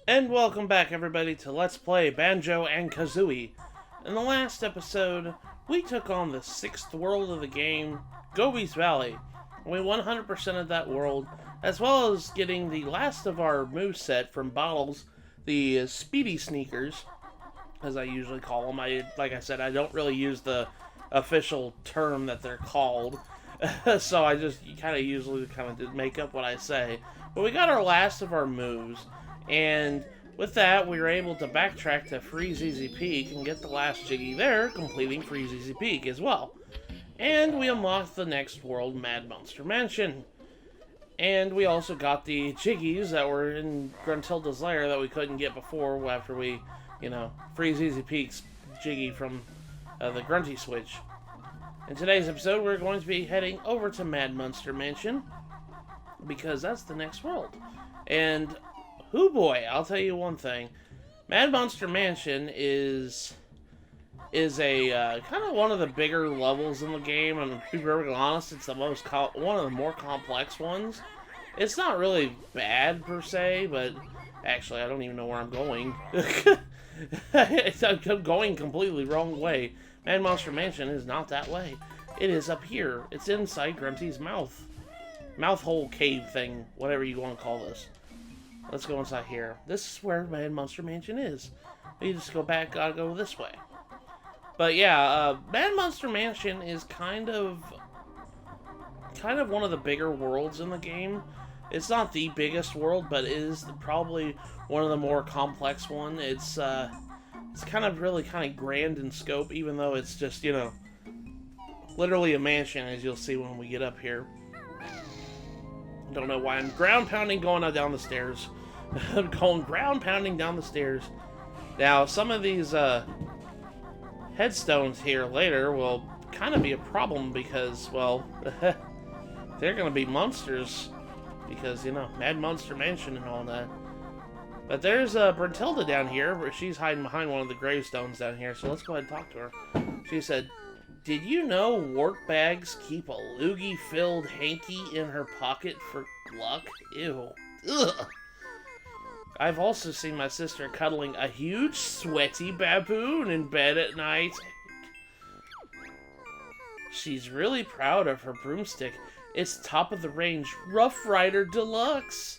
And welcome back, everybody, to Let's Play Banjo and Kazooie. In the last episode, we took on the 6th world of the game, Gobi's Valley. We 100%ed that world, as well as getting the last of our moveset from Bottles, the Speedy Sneakers, as I usually call them. Like I said, I don't really use the official term that they're called, so I just usually make up what I say. But we got our last of our moves. And with that, we were able to backtrack to Freeze Easy Peak and get the last Jiggy there, completing Freeze Easy Peak as well. And we unlocked the next world, Mad Monster Mansion. And we also got the Jiggies that were in Gruntilda's lair that we couldn't get before after we, Freeze Easy Peak's Jiggy from the Grunty Switch. In today's episode, we're going to be heading over to Mad Monster Mansion because that's the next world. And hoo boy, I'll tell you one thing. Mad Monster Mansion is a kind of one of the bigger levels in the game, and to be perfectly honest, it's the one of the more complex ones. It's not really bad per se, but actually, I don't even know where I'm going. I'm going completely wrong way. Mad Monster Mansion is not that way. It is up here. It's inside Grunty's mouth hole cave thing, whatever you want to call this. Let's go inside here. This is where Mad Monster Mansion is. You just gotta go this way. But yeah, Mad Monster Mansion is kind of one of the bigger worlds in the game. It's not the biggest world, but it is probably one of the more complex ones. It's really grand in scope, even though it's just, literally a mansion, as you'll see when we get up here. Don't know why I'm ground pounding going down the stairs. I'm going ground pounding down the stairs. Now, some of these headstones here later will kind of be a problem because, well, they're going to be monsters. Because, Mad Monster Mansion and all that. But there's Bruntilda down here, where she's hiding behind one of the gravestones down here. So let's go ahead and talk to her. She said, "Did you know wart bags keep a loogie-filled hanky in her pocket for luck? Ew. Ugh. I've also seen my sister cuddling a huge, sweaty baboon in bed at night. She's really proud of her broomstick. It's top of the range, Rough Rider Deluxe.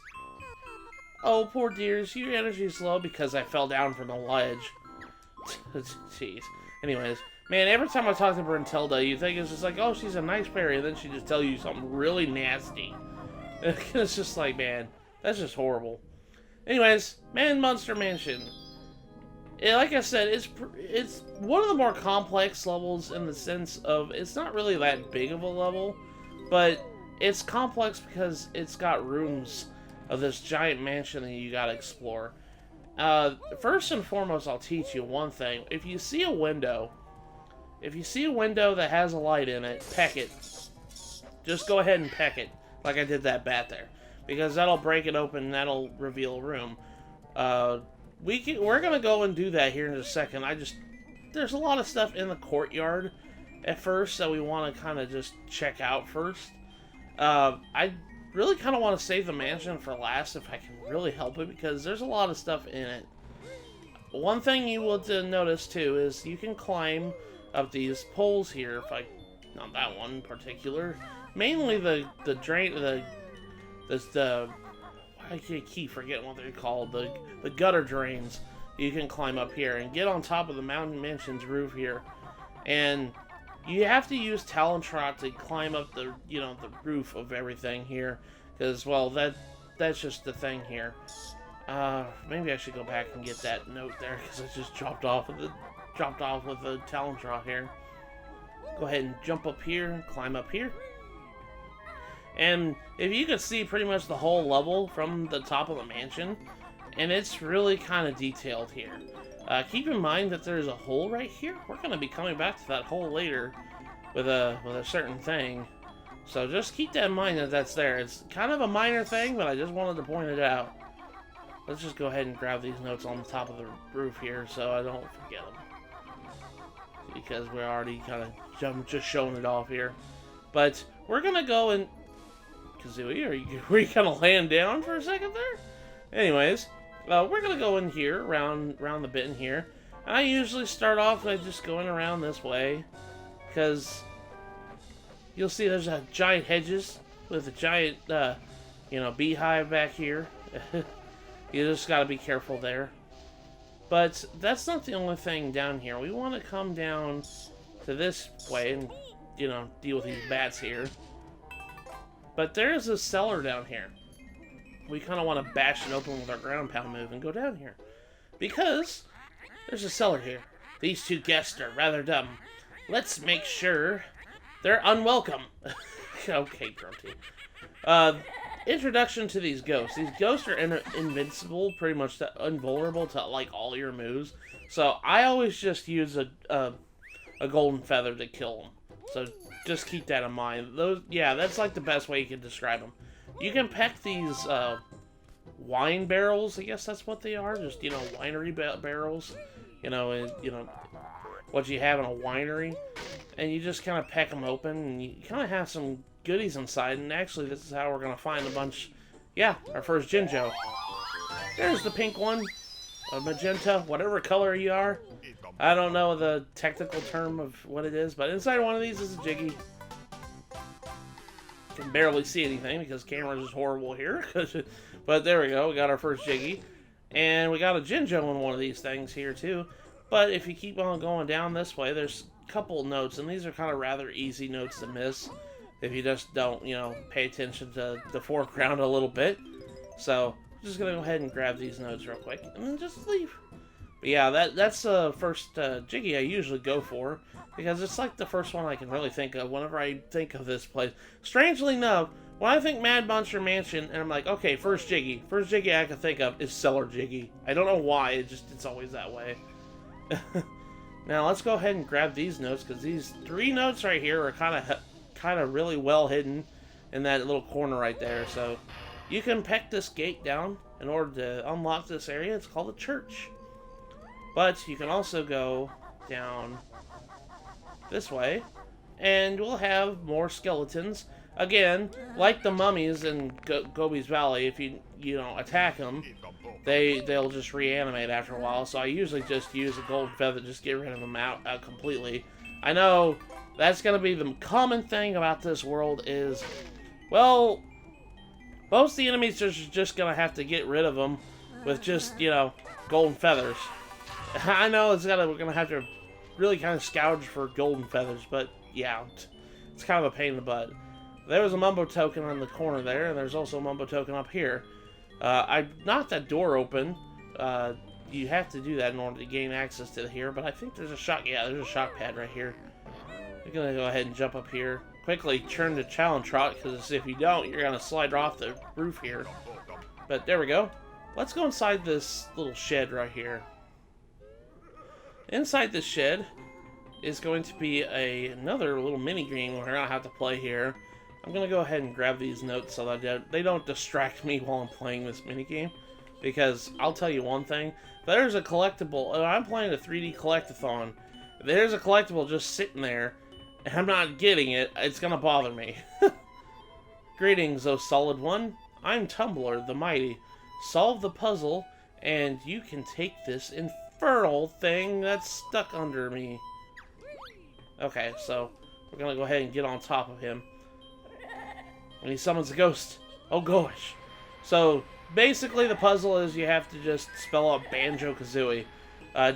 Oh, poor dears, your energy's low because I fell down from the ledge." Jeez. Anyways. Man, every time I talk to Bruntilda, you think it's just like, oh, she's a nice fairy, and then she just tells you something really nasty. It's just like, man, that's just horrible. Anyways, Mad Monster Mansion. Like I said, it's one of the more complex levels in the sense of it's not really that big of a level, but it's complex because it's got rooms of this giant mansion that you gotta explore. First and foremost, I'll teach you one thing. If you see a window that has a light in it, peck it. Just go ahead and peck it, like I did that bat there. Because that'll break it open and that'll reveal a room. We're going to go and do that here in a second. There's a lot of stuff in the courtyard at first that we want to kind of just check out first. I really kind of want to save the mansion for last if I can really help it, because there's a lot of stuff in it. One thing you will notice too is you can climb up these poles here, not that one in particular. Mainly I keep forgetting what they're called, the gutter drains. You can climb up here and get on top of the mountain mansion's roof here. And you have to use Talon Trot to climb up the roof of everything here. Because, well, that's just the thing here. Maybe I should go back and get that note there, because I just dropped off with the Talon Trot here. Go ahead and jump up here, climb up here. And if you could see pretty much the whole level from the top of the mansion, and it's really kind of detailed here. Keep in mind that there's a hole right here. We're going to be coming back to that hole later with a certain thing. So just keep that in mind that that's there. It's kind of a minor thing, but I just wanted to point it out. Let's just go ahead and grab these notes on the top of the roof here so I don't forget them. Because we're already kind of just showing it off here. But we're going to go and... Kazooie, were you kind of laying down for a second there? Anyways, We're gonna go in here, around the bit in here. And I usually start off by just going around this way, because you'll see there's a giant hedges with a giant, beehive back here. You just gotta be careful there. But that's not the only thing down here. We want to come down to this way and, deal with these bats here. But there is a cellar down here. We kind of want to bash it open with our ground pound move and go down here. Because there's a cellar here. These two guests are rather dumb. Let's make sure they're unwelcome. Okay, Grunty. Introduction to these ghosts. These ghosts are invincible, pretty much invulnerable to like all your moves. So I always just use a golden feather to kill them. So just keep that in mind. That's like the best way you can describe them. You can peck these wine barrels. I guess that's what they are. Just winery barrels. What you have in a winery, and you just kind of peck them open, and you kind of have some goodies inside. And actually, this is how we're gonna find a bunch. Yeah, our first Jinjo. There's the pink one, a magenta, whatever color you are. I don't know the technical term of what it is, but inside one of these is a Jiggy. Can barely see anything because camera is horrible here. But there we go. We got our first Jiggy, and we got a Jinjo in one of these things here too. But if you keep on going down this way, there's a couple notes, and these are kind of rather easy notes to miss if you just don't, pay attention to the foreground a little bit. So, I'm just going to go ahead and grab these notes real quick, and then just leave. But yeah, that's the first Jiggy I usually go for, because it's like the first one I can really think of whenever I think of this place. Strangely enough, when I think Mad Monster Mansion, and I'm like, okay, first Jiggy I can think of is Cellar Jiggy. I don't know why, it's always that way. Now let's go ahead and grab these notes, because these 3 notes right here are kind of really well hidden in that little corner right there. So you can peck this gate down in order to unlock this area. It's called a church. But you can also go down this way, and we'll have more skeletons. Again, like the mummies in Gobi's Valley, if you attack them, they'll just reanimate after a while. So I usually just use a golden feather to just get rid of them out completely. I know that's going to be the common thing about this world is, well, most of the enemies are just going to have to get rid of them with just, golden feathers. I know we're going to have to really kind of scourge for golden feathers, but yeah, it's kind of a pain in the butt. There was a Mumbo token on the corner there, and there's also a Mumbo token up here. I knocked that door open. You have to do that in order to gain access to here, but I think there's a shock. Yeah, there's a shock pad right here. We're gonna go ahead and jump up here. Quickly turn to challenge trot, because if you don't, you're gonna slide off the roof here. But there we go. Let's go inside this little shed right here. Inside this shed is going to be another little mini game we're gonna have to play here. I'm going to go ahead and grab these notes so that they don't distract me while I'm playing this minigame. Because I'll tell you one thing. There's a collectible. I'm playing a 3D collectathon. There's a collectible just sitting there, and I'm not getting it. It's going to bother me. Greetings, O Solid One. I'm Tumbler the Mighty. Solve the puzzle, and you can take this infernal thing that's stuck under me. Okay, so we're going to go ahead and get on top of him. And he summons a ghost. Oh gosh. So basically the puzzle is you have to just spell out Banjo-Kazooie.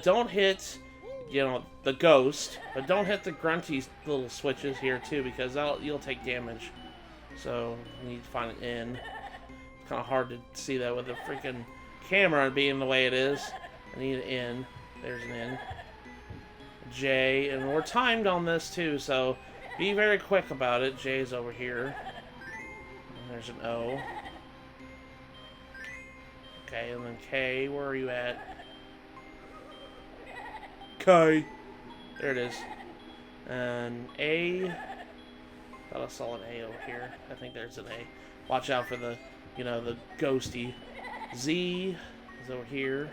Don't hit, the ghost, but don't hit the grunty little switches here too, because you'll take damage. So you need to find an N. It's kind of hard to see that with the freaking camera being the way it is. I need an N. There's an N. J, and we're timed on this too, so be very quick about it. J's over here. There's an O. Okay, and then K, where are you at? K. There it is. And A. Thought I saw an A over here. I think there's an A. Watch out for the, the ghosty. Z is over here.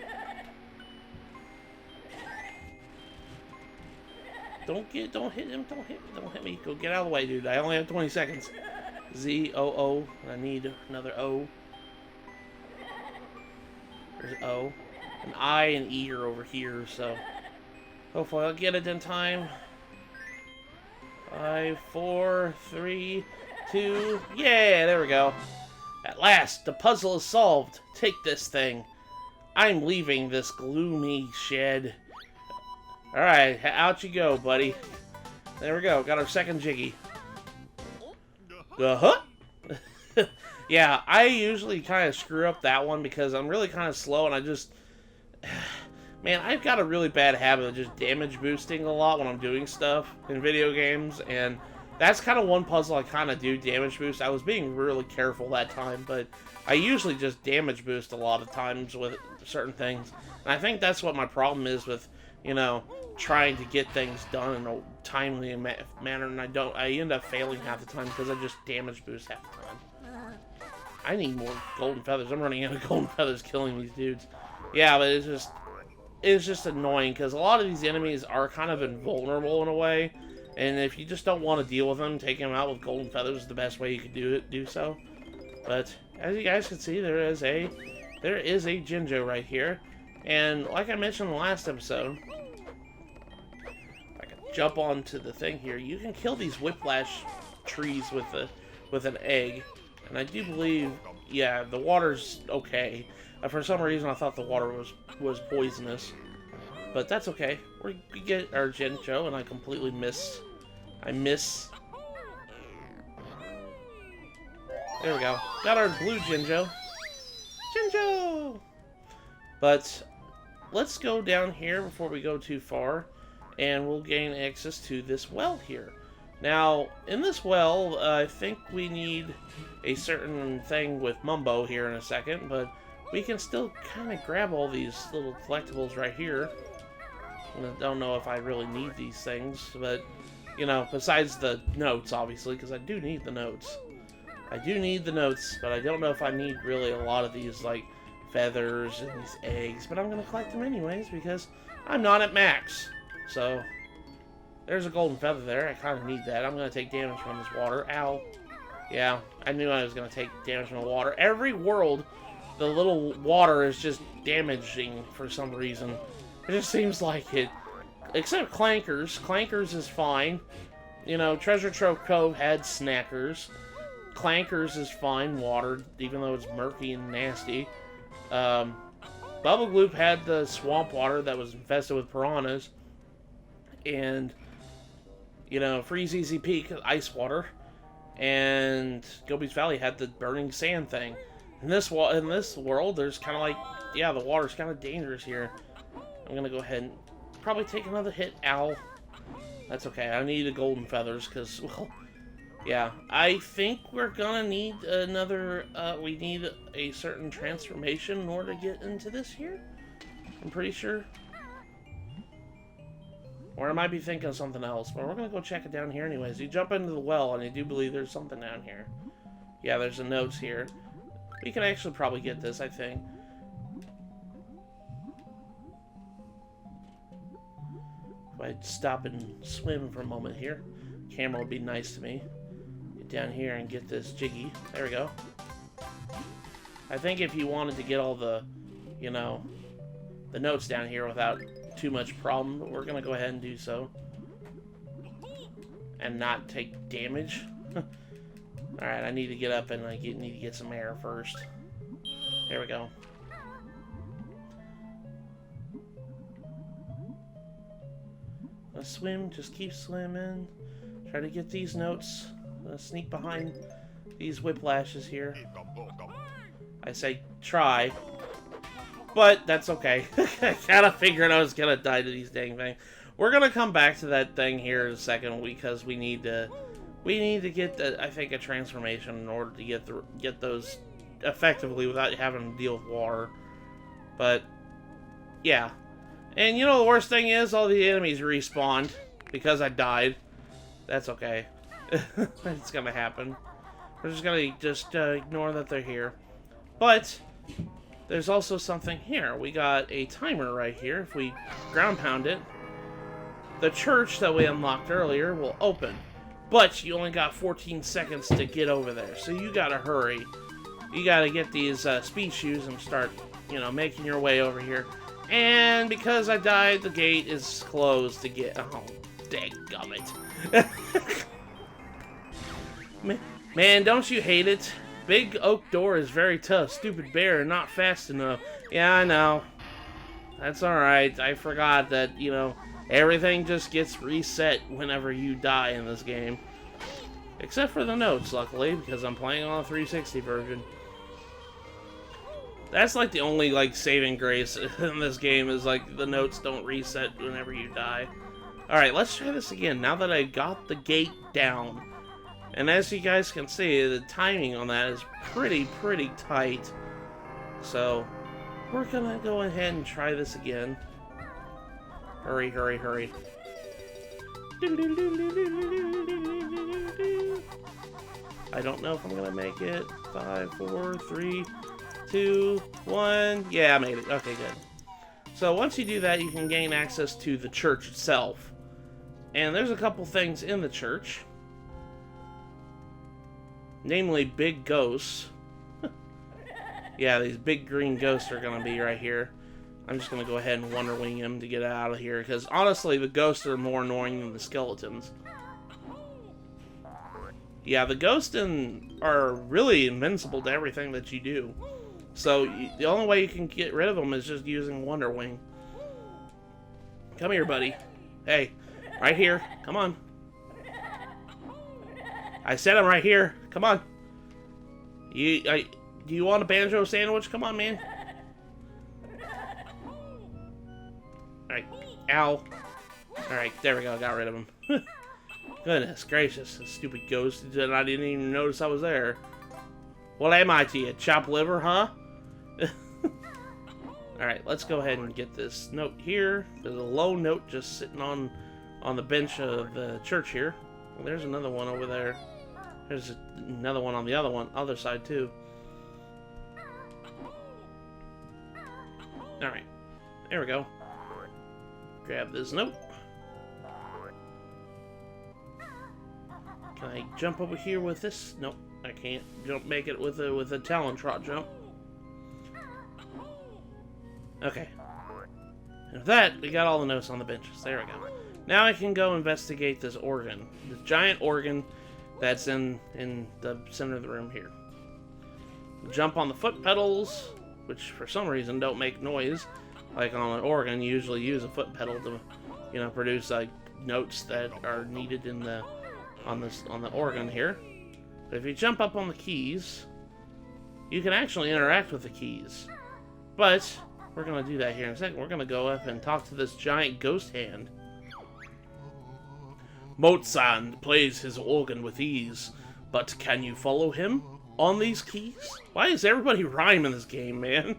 Don't hit him, don't hit me. Go get out of the way, dude. I only have 20 seconds. Z, O, O. I need another O. There's O. An I and E are over here, so hopefully I'll get it in time. 5, 4, 3, 2, yeah, there we go. At last, the puzzle is solved. Take this thing. I'm leaving this gloomy shed. Alright, out you go, buddy. There we go, got our second Jiggy. Uh-huh. Yeah, I usually kind of screw up that one because I'm really kind of slow and I just... Man, I've got a really bad habit of just damage boosting a lot when I'm doing stuff in video games, and that's kind of one puzzle I kind of do damage boost. I was being really careful that time, but I usually just damage boost a lot of times with certain things. And I think that's what my problem is with, you know, trying to get things done in a timely manner, and I end up failing half the time because I just damage boost half the time. I need more golden feathers. I'm running out of golden feathers killing these dudes. Yeah, but it's just annoying because a lot of these enemies are kind of invulnerable in a way, and if you just don't want to deal with them, taking them out with golden feathers is the best way you could do so. But as you guys can see, there is a Jinjo right here, and like I mentioned in the last episode, if I can jump onto the thing here, you can kill these whiplash trees with an egg, and I do believe, yeah, the water's okay. For some reason, I thought the water was poisonous, but that's okay. We get our Jinjo, and I completely miss. I miss. There we go. Got our blue Jinjo. Jinjo! But let's go down here before we go too far, and we'll gain access to this well here. Now, in this well, I think we need a certain thing with Mumbo here in a second, but we can still kind of grab all these little collectibles right here. I don't know if I really need these things, but, you know, besides the notes, obviously, because I do need the notes. I do need the notes, but I don't know if I need really a lot of these, like, feathers and these eggs, but I'm going to collect them anyways, because I'm not at max. So, there's a golden feather there. I kind of need that. I'm going to take damage from this water. Ow. Yeah, I knew I was going to take damage from the water. Every world, the little water is just damaging for some reason. It just seems like it. Except Clankers. Clankers is fine. You know, Treasure Trove Cove had Snackers. Clankers is fine water, even though it's murky and nasty. Bubble Gloop had the swamp water that was infested with piranhas. And, you know, Freeze Easy Peak, ice water. And Gobi's Valley had the burning sand thing. In this world, there's kind of like, yeah, the water's kind of dangerous here. I'm going to go ahead and probably take another hit. Ow. That's okay. I need the golden feathers because, well, yeah. I think we're going to need another, we need a certain transformation in order to get into this here. I'm pretty sure. Or I might be thinking of something else, but we're going to go check it down here anyways. You jump into the well, and I do believe there's something down here. Yeah, there's the notes here. We can actually probably get this, I think. If I stop and swim for a moment here, camera would be nice to me. Get down here and get this Jiggy. There we go. I think if you wanted to get all the, you know, the notes down here without too much problem, but we're going to go ahead and do so. And not take damage. Alright, I need to get up and I need to get some air first. There we go. Let's swim, just keep swimming. Try to get these notes. Sneak behind these whiplashes here. I say try. But that's okay. I kind of figured I was going to die to these dang things. We're going to come back to that thing here in a second because we need to get, I think, a transformation in order to get those effectively without having to deal with water. But, yeah. And you know the worst thing is, all the enemies respawned because I died. That's okay. It's gonna happen. We're just gonna ignore that they're here. But there's also something here. We got a timer right here. If we ground pound it, the church that we unlocked earlier will open. But you only got 14 seconds to get over there, so you gotta hurry. you gotta get these speed shoes and start, you know, making your way over here. And because I died, the gate is closed to get... Oh, dadgummit. Man, don't you hate it? Big oak door is very tough. Stupid bear, not fast enough. Yeah, I know. That's alright. I forgot that, you know, everything just gets reset whenever you die in this game. Except for the notes, luckily, because I'm playing on a 360 version. That's like the only like saving grace in this game is like the notes don't reset whenever you die. Alright, let's try this again now that I got the gate down. And as you guys can see, the timing on that is pretty tight. So, we're gonna go ahead and try this again. Hurry, hurry, hurry. I don't know if I'm gonna make it. 5, 4, 3, 2, 1. Yeah, I made it. Okay, good. So once you do that, you can gain access to the church itself. And there's a couple things in the church. Namely, big ghosts. Yeah, these big green ghosts are going to be right here. I'm just going to go ahead and Wonder Wing him to get out of here. Because honestly, the ghosts are more annoying than the skeletons. Yeah, the ghosts are really invincible to everything that you do. So, the only way you can get rid of them is just using Wonder Wing. Come here, buddy. Hey, right here. Come on. I said I'm right here. Come on. Do you want a banjo sandwich? Come on, man. Alright. Ow. Alright, there we go. Got rid of him. Goodness gracious. This stupid ghost. I didn't even notice I was there. What am I to you? Chopped liver, huh? Alright, let's go ahead and get this note here. There's a low note just sitting on the bench of the church here. Well, there's another one over there. There's another one on the other side too. Alright, there we go. Grab this note. Can I jump over here with this? Nope, I can't make it with a talon trot jump. Okay. And with that, we got all the notes on the benches. There we go. Now I can go investigate this organ. This giant organ that's in the center of the room here. Jump on the foot pedals, which for some reason don't make noise. Like on an organ, you usually use a foot pedal to, you know, produce like notes that are needed in the on the organ here. But if you jump up on the keys, you can actually interact with the keys. But we're going to do that here in a second. We're going to go up and talk to this giant ghost hand. Mozart plays his organ with ease, but can you follow him on these keys? Why does everybody rhyme in this game, man?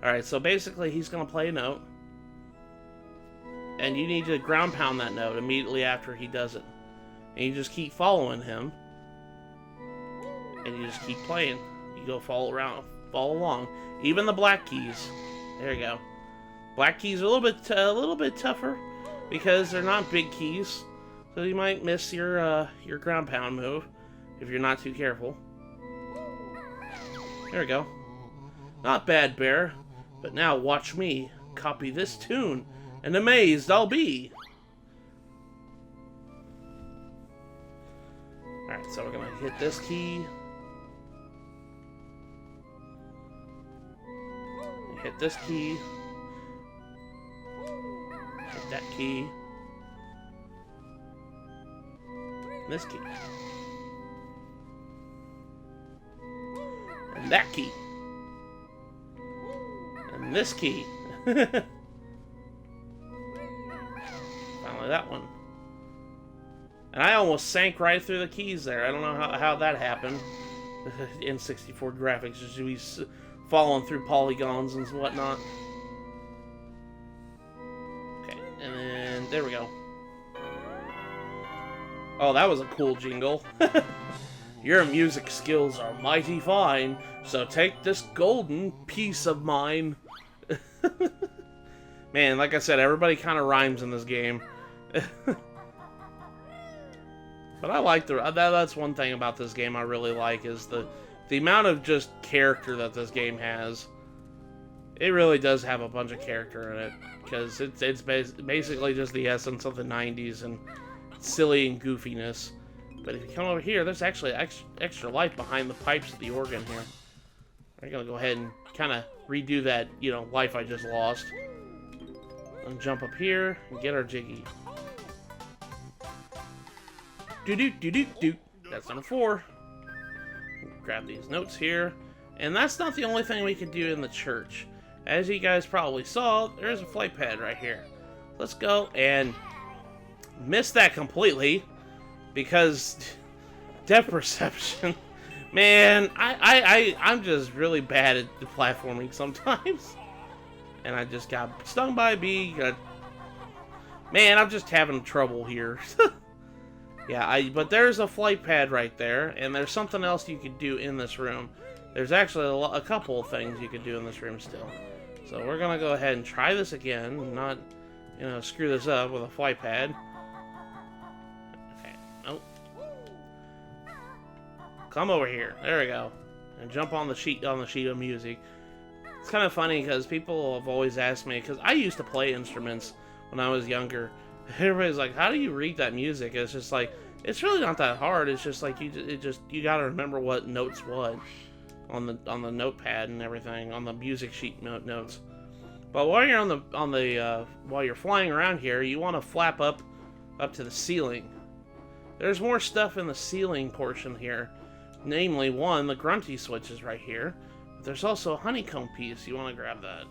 Alright, so basically he's going to play a note. And you need to ground pound that note immediately after he does it. And you just keep following him. And you just keep playing. You go follow along. Even the black keys. There you go. Black keys are a little bit tougher because they're not big keys, so you might miss your ground pound move if you're not too careful. There we go. Not bad, bear. But now watch me copy this tune, and amazed I'll be. All right, so we're gonna hit this key. Hit this key. Hit that key. And this key. And that key. And this key. Finally that one. And I almost sank right through the keys there. I don't know how that happened. N64 graphics just be falling through polygons and whatnot. Okay, and then there we go. Oh, that was a cool jingle. Your music skills are mighty fine, so take this golden piece of mine. Man, like I said, everybody kind of rhymes in this game. But I like that's one thing about this game I really like is the the amount of just character that this game has, it really does have a bunch of character in it. Because it's basically just the essence of the 90s and silly and goofiness. But if you come over here, there's actually extra life behind the pipes of the organ here. We're going to go ahead and kind of redo that, you know, life I just lost. And jump up here and get our jiggy. Do-do-do-do-do. That's number 4. Grab these notes here. And that's not the only thing we can do in the church. As you guys probably saw, there's a flight pad right here. Let's go and miss that completely because depth perception. Man, I'm just really bad at the platforming sometimes. And I just got stung by a bee. Man, I'm just having trouble here. Yeah, but there's a flight pad right there, and there's something else you could do in this room. There's actually a couple of things you could do in this room still. So we're gonna go ahead and try this again, and not, you know, screw this up with a flight pad. Okay, nope. Come over here. There we go. And jump on the sheet of music. It's kind of funny because people have always asked me, because I used to play instruments when I was younger. Everybody's like, how do you read that music? It's just like, it's really not that hard. It's just like you gotta remember what notes what on the notepad and everything, on the music sheet notes. But while you're while you're flying around here, you want to flap up to the ceiling. There's more stuff in the ceiling portion here. Namely, one, the grunty switch is right here. But there's also a honeycomb piece. You want to grab that.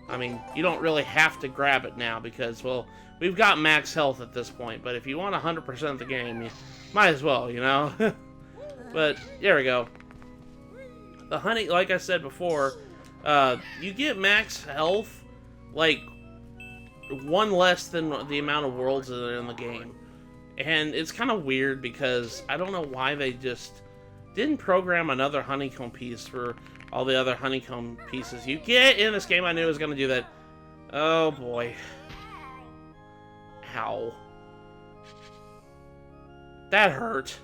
I mean, you don't really have to grab it now because, well, we've got max health at this point. But if you want 100% of the game, you might as well, you know? But, there we go. The honey, like I said before, you get max health, like, 1 less than the amount of worlds that are in the game. And it's kind of weird because I don't know why they just didn't program another honeycomb piece for all the other honeycomb pieces you get in this game. I knew it was going to do that. Oh, boy. Ow. That hurt.